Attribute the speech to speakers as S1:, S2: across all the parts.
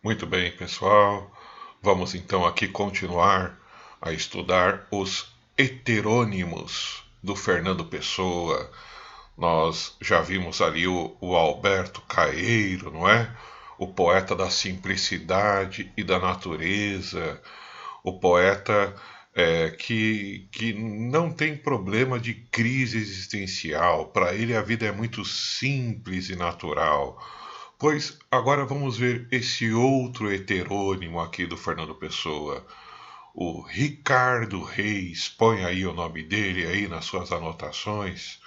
S1: Muito bem, pessoal. Vamos então aqui continuar a estudar os heterônimos do Fernando Pessoa. Nós já vimos ali o Alberto Caeiro, não é? O poeta da simplicidade e da natureza, o poeta que não tem problema de crise existencial. Para ele, a vida é muito simples e natural. Pois agora vamos ver esse outro heterônimo aqui do Fernando Pessoa, o Ricardo Reis. Põe aí o nome dele aí nas suas anotações.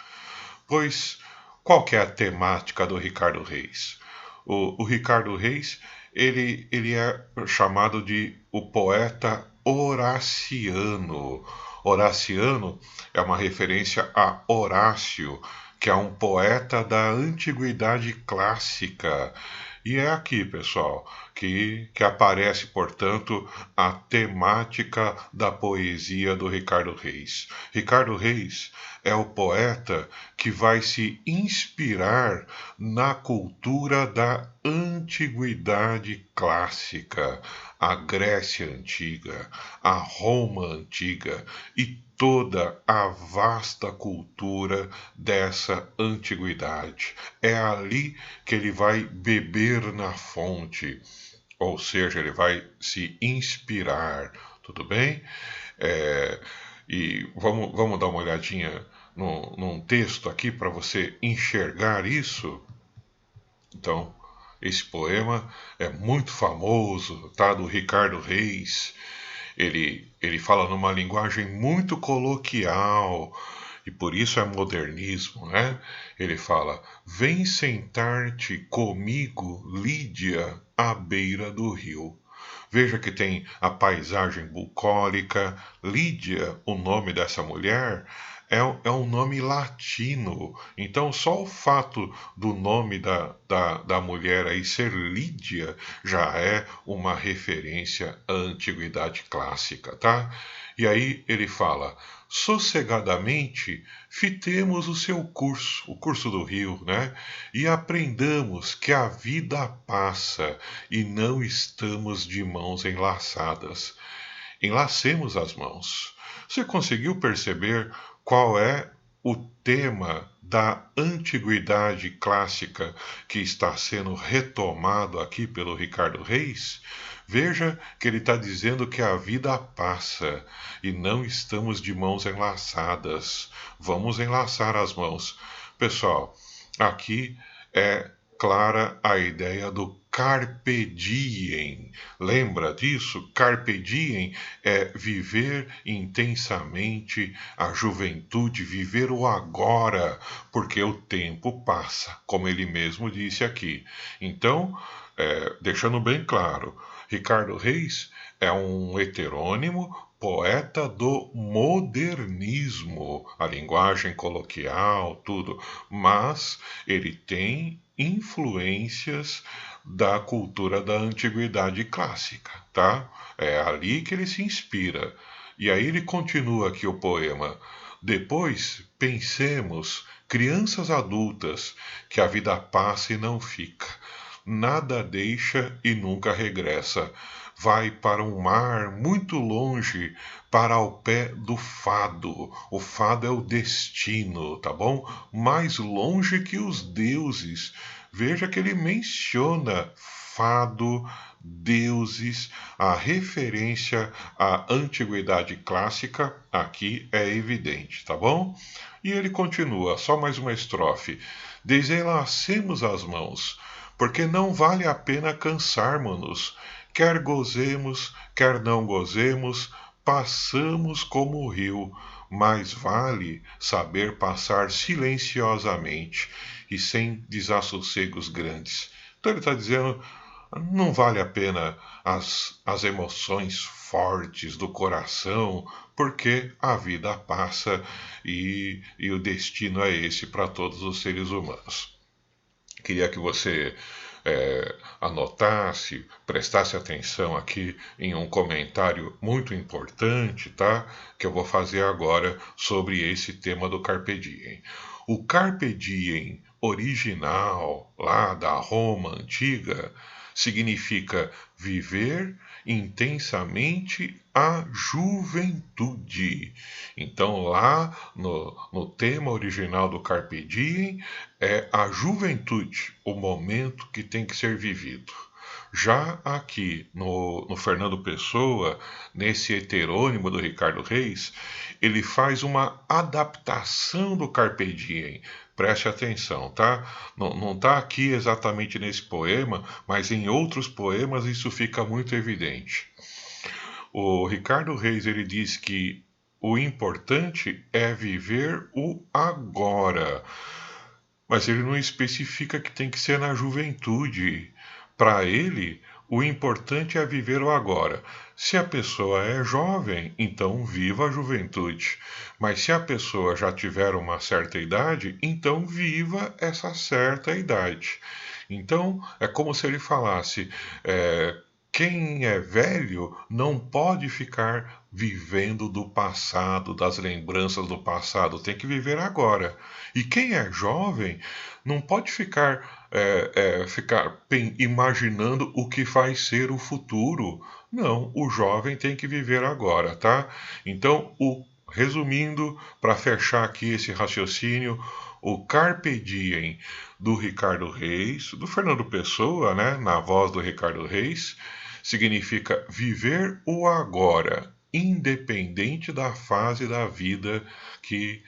S1: Pois qual que é a temática do Ricardo Reis? O Ricardo Reis, ele é chamado de o poeta horaciano. Horaciano é uma referência a Horácio, que é um poeta da antiguidade clássica. E é aqui, pessoal, que aparece, portanto, a temática da poesia do Ricardo Reis. Ricardo Reis é o poeta que vai se inspirar na cultura da antiguidade clássica, a Grécia antiga, a Roma antiga e toda a vasta cultura dessa antiguidade. É ali que ele vai beber na fonte, ou seja, ele vai se inspirar, tudo bem? É, e vamos dar uma olhadinha num texto aqui para você enxergar isso. Então, esse poema é muito famoso, tá? Do Ricardo Reis. Ele fala numa linguagem muito coloquial e por isso é modernismo, né? Ele fala: Vem sentar-te comigo, Lídia, à beira do rio. Veja que tem a paisagem bucólica. Lídia, o nome dessa mulher, é um nome latino. Então, só o fato do nome da mulher aí ser Lídia já é uma referência à antiguidade clássica, tá? E aí ele fala: sossegadamente fitemos o curso do rio, né? E aprendamos que a vida passa e não estamos de mãos enlaçadas. Enlacemos as mãos. Você conseguiu perceber qual é o tema da antiguidade clássica que está sendo retomado aqui pelo Ricardo Reis? Veja que ele está dizendo que a vida passa e não estamos de mãos enlaçadas. Vamos enlaçar as mãos. Pessoal, aqui é clara a ideia do carpe diem. Lembra disso? Carpe diem é viver intensamente a juventude, viver o agora, porque o tempo passa, como ele mesmo disse aqui. Então, deixando bem claro, Ricardo Reis é um heterônimo poeta do modernismo, a linguagem coloquial, tudo, mas ele tem influências da cultura da antiguidade clássica, tá? É ali que ele se inspira. E aí ele continua aqui o poema. Depois, pensemos, crianças adultas, que a vida passa e não fica. Nada deixa e nunca regressa. Vai para um mar muito longe, para ao pé do fado. O fado é o destino, tá bom? Mais longe que os deuses. Veja que ele menciona fado, deuses, a referência à antiguidade clássica aqui é evidente, tá bom? E ele continua, só mais uma estrofe. Desenlacemos as mãos, porque não vale a pena cansarmos-nos. Quer gozemos, quer não gozemos, passamos como o rio, mas vale saber passar silenciosamente e sem desassossegos grandes. Então ele está dizendo, não vale a pena as emoções fortes do coração, porque a vida passa e o destino é esse para todos os seres humanos. Queria que você anotasse, prestasse atenção aqui em um comentário muito importante, tá? Que eu vou fazer agora sobre esse tema do Carpe Diem. O Carpe Diem original, lá da Roma antiga, significa viver intensamente a juventude. Então, lá no tema original do Carpe Diem, é a juventude, o momento que tem que ser vivido. Já aqui no Fernando Pessoa, nesse heterônimo do Ricardo Reis, ele faz uma adaptação do Carpe Diem. Preste atenção, tá? Não está aqui exatamente nesse poema, mas em outros poemas isso fica muito evidente. O Ricardo Reis ele diz que o importante é viver o agora, mas ele não especifica que tem que ser na juventude. Para ele, o importante é viver o agora. Se a pessoa é jovem, então viva a juventude. Mas se a pessoa já tiver uma certa idade, então viva essa certa idade. Então, é como se ele falasse: quem é velho não pode ficar vivendo do passado, das lembranças do passado, tem que viver agora. E quem é jovem não pode ficar imaginando o que vai ser o futuro. Não, o jovem tem que viver agora, tá? Então, resumindo, para fechar aqui esse raciocínio, o Carpe Diem do Ricardo Reis, do Fernando Pessoa, né, na voz do Ricardo Reis, significa viver o agora, independente da fase da vida que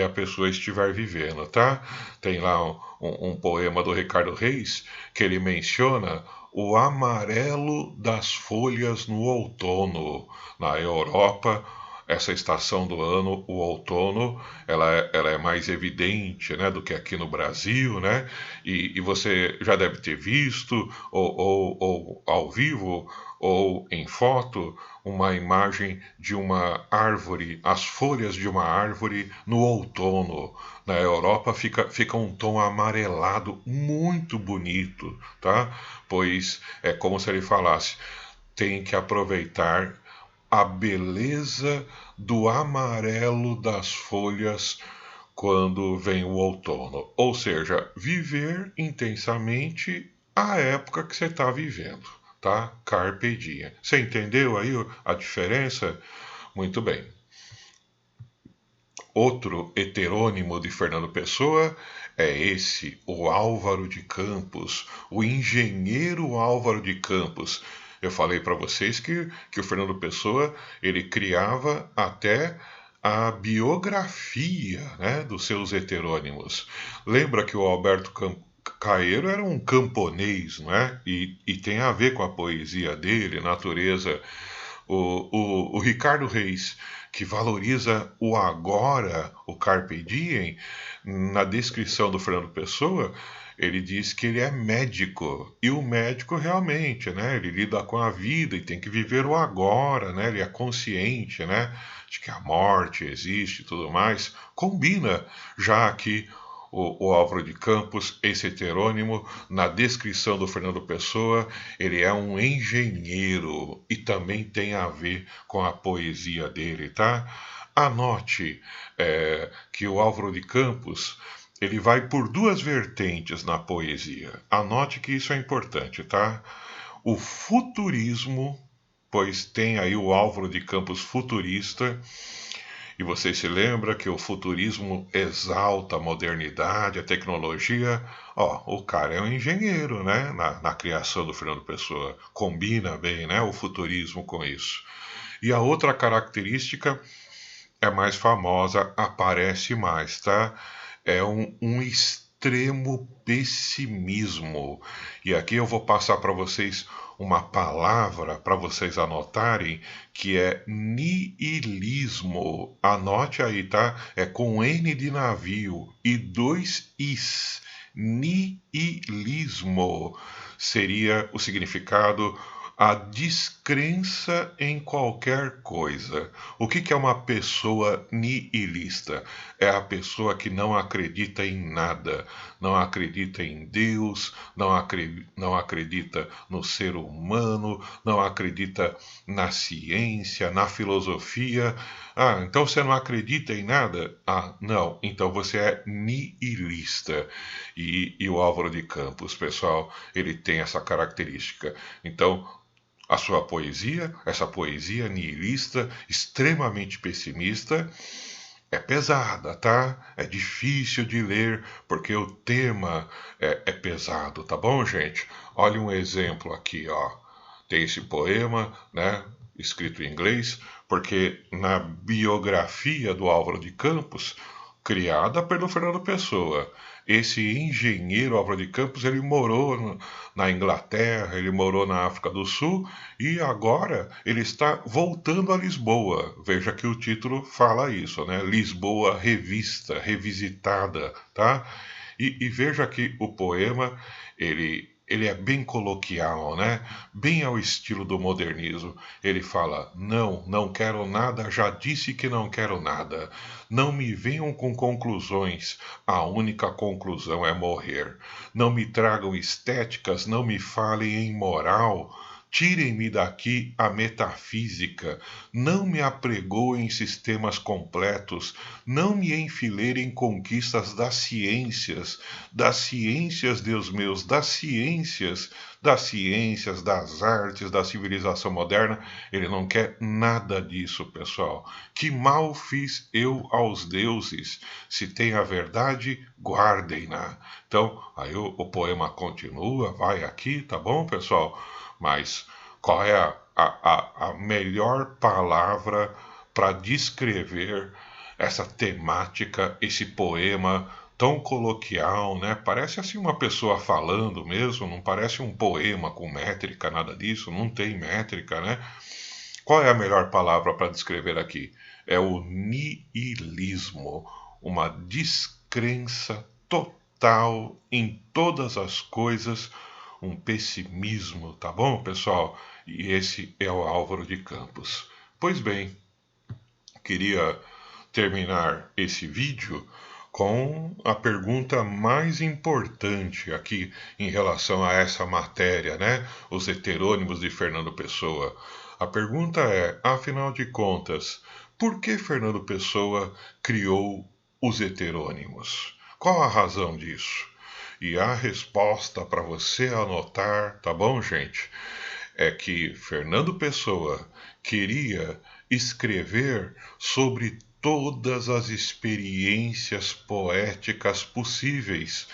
S1: a pessoa estiver vivendo, tá? Tem lá um poema do Ricardo Reis que ele menciona o amarelo das folhas no outono. Na Europa, essa estação do ano, o outono, ela é mais evidente, né, do que aqui no Brasil, né? E você já deve ter visto, ou ao vivo, ou em foto, uma imagem de uma árvore, as folhas de uma árvore no outono. Na Europa fica um tom amarelado muito bonito, tá? Pois é como se ele falasse: tem que aproveitar a beleza do amarelo das folhas quando vem o outono. Ou seja, viver intensamente a época que você está vivendo, tá? Carpe diem. Você entendeu aí a diferença? Muito bem. Outro heterônimo de Fernando Pessoa é esse, o Álvaro de Campos, o engenheiro Álvaro de Campos. Eu falei para vocês que o Fernando Pessoa ele criava até a biografia, né, dos seus heterônimos. Lembra que o Alberto Caeiro era um camponês, não é? E tem a ver com a poesia dele, natureza. O Ricardo Reis, que valoriza o agora, o Carpe Diem, na descrição do Fernando Pessoa, ele diz que ele é médico. E o médico realmente, né? Ele lida com a vida e tem que viver o agora, né? Ele é consciente, né? De que a morte existe e tudo mais. Combina já aqui o Álvaro de Campos, esse heterônimo, na descrição do Fernando Pessoa, ele é um engenheiro e também tem a ver com a poesia dele, tá? Anote que o Álvaro de Campos ele vai por duas vertentes na poesia. Anote que isso é importante, tá? O futurismo, pois tem aí o Álvaro de Campos futurista. E você se lembra que o futurismo exalta a modernidade, a tecnologia. Ó, o cara é um engenheiro, né? Na criação do Fernando Pessoa. Combina bem, né? O futurismo com isso. E a outra característica é mais famosa, aparece mais, tá? É um extremo pessimismo. E aqui eu vou passar para vocês uma palavra para vocês anotarem que é niilismo. Anote aí, tá? É com N de navio e dois is. Niilismo seria o significado a descrença em qualquer coisa. O que é uma pessoa nihilista? É a pessoa que não acredita em nada, não acredita em Deus, não acredita no ser humano, não acredita na ciência, na filosofia. Ah, então você não acredita em nada? Ah, não, então você é nihilista. E o Álvaro de Campos, pessoal, ele tem essa característica. Então, a sua poesia, essa poesia nihilista, extremamente pessimista, é pesada, tá? É difícil de ler porque o tema é pesado, tá bom, gente? Olha um exemplo aqui, ó. Tem esse poema, né? Escrito em inglês, porque na biografia do Álvaro de Campos, criada pelo Fernando Pessoa, esse engenheiro Álvaro de Campos, ele morou na Inglaterra, ele morou na África do Sul e agora ele está voltando a Lisboa. Veja que o título fala isso, né? Lisboa revista, revisitada, tá? E veja que o poema, ele é bem coloquial, né? Bem ao estilo do modernismo. Ele fala: não, não quero nada, já disse que não quero nada. Não me venham com conclusões, a única conclusão é morrer. Não me tragam estéticas, não me falem em moral. Tirem-me daqui a metafísica, não me apregoem sistemas completos, não me enfileirem conquistas das ciências, Deus meus, das ciências, das artes, da civilização moderna. Ele não quer nada disso, pessoal. Que mal fiz eu aos deuses? Se tem a verdade, guardem-na. Então, aí o poema continua, vai aqui, tá bom, pessoal? Mas qual é a melhor palavra para descrever essa temática, esse poema tão coloquial, né? Parece assim uma pessoa falando mesmo, não parece um poema com métrica, nada disso, não tem métrica, né? Qual é a melhor palavra para descrever aqui? É o niilismo, uma descrença total em todas as coisas, um pessimismo, tá bom, pessoal? E esse é o Álvaro de Campos. Pois bem, queria terminar esse vídeo com a pergunta mais importante aqui em relação a essa matéria, né? Os heterônimos de Fernando Pessoa. A pergunta é, afinal de contas, por que Fernando Pessoa criou os heterônimos? Qual a razão disso? E a resposta para você anotar, tá bom, gente? É que Fernando Pessoa queria escrever sobre todas as experiências poéticas possíveis,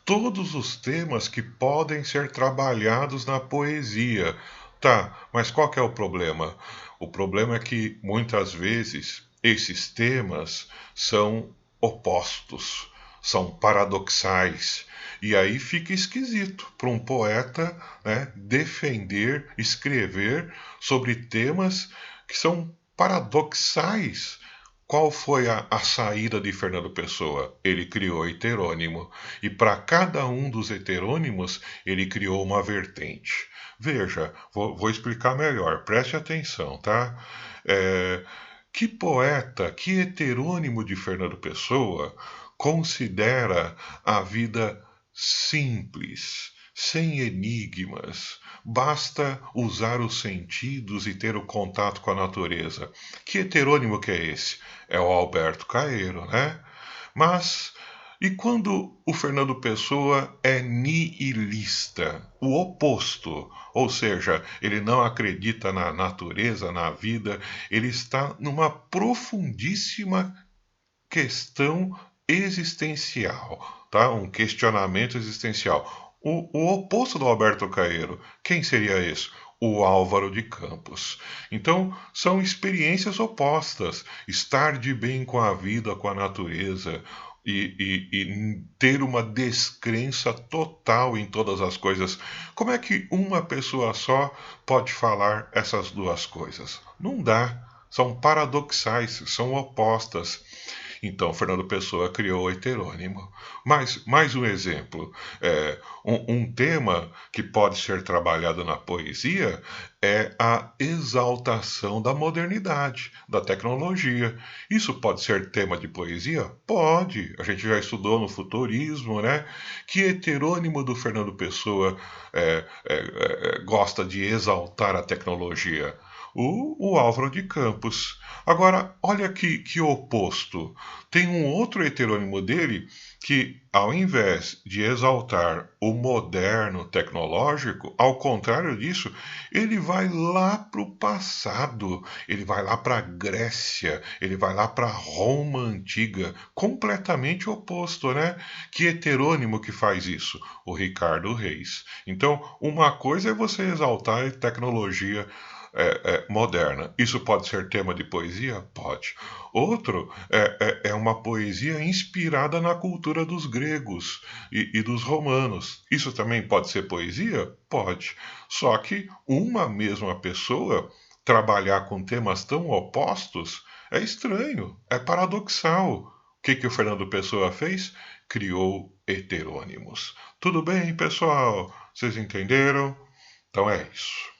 S1: todos os temas que podem ser trabalhados na poesia. Tá, mas qual que é o problema? O problema é que muitas vezes esses temas são opostos, são paradoxais. E aí fica esquisito para um poeta, né, defender, escrever sobre temas que são paradoxais. Qual foi a saída de Fernando Pessoa? Ele criou heterônimo, e para cada um dos heterônimos ele criou uma vertente. Veja, vou explicar melhor, preste atenção, tá? É, que poeta, que heterônimo de Fernando Pessoa considera a vida simples, sem enigmas, basta usar os sentidos e ter o contato com a natureza? Que heterônimo que é esse? É o Alberto Caeiro, né? Mas e quando o Fernando Pessoa é nihilista, o oposto, ou seja, ele não acredita na natureza, na vida, ele está numa profundíssima questão existencial, tá? Um questionamento existencial. O oposto do Alberto Caeiro, quem seria esse? O Álvaro de Campos. Então, são experiências opostas. Estar de bem com a vida, com a natureza, e ter uma descrença total em todas as coisas. Como é que uma pessoa só pode falar essas duas coisas? Não dá. São paradoxais, são opostas. Então, Fernando Pessoa criou o heterônimo. Mas, mais um exemplo. Um tema que pode ser trabalhado na poesia é a exaltação da modernidade, da tecnologia. Isso pode ser tema de poesia? Pode. A gente já estudou no futurismo, né? Que heterônimo do Fernando Pessoa gosta de exaltar a tecnologia? o Álvaro de Campos. Agora, olha que oposto. Tem um outro heterônimo dele que, ao invés de exaltar o moderno tecnológico, ao contrário disso, ele vai lá para o passado, ele vai lá para a Grécia, ele vai lá para Roma antiga, completamente oposto, né? Que heterônimo que faz isso? O Ricardo Reis. Então, uma coisa é você exaltar a tecnologia moderna. Isso pode ser tema de poesia? Pode. Outro é uma poesia inspirada na cultura dos gregos e dos romanos. Isso também pode ser poesia? Pode. Só que uma mesma pessoa trabalhar com temas tão opostos é estranho, é paradoxal. O que o Fernando Pessoa fez? Criou heterônimos. Tudo bem, pessoal? Vocês entenderam? Então é isso.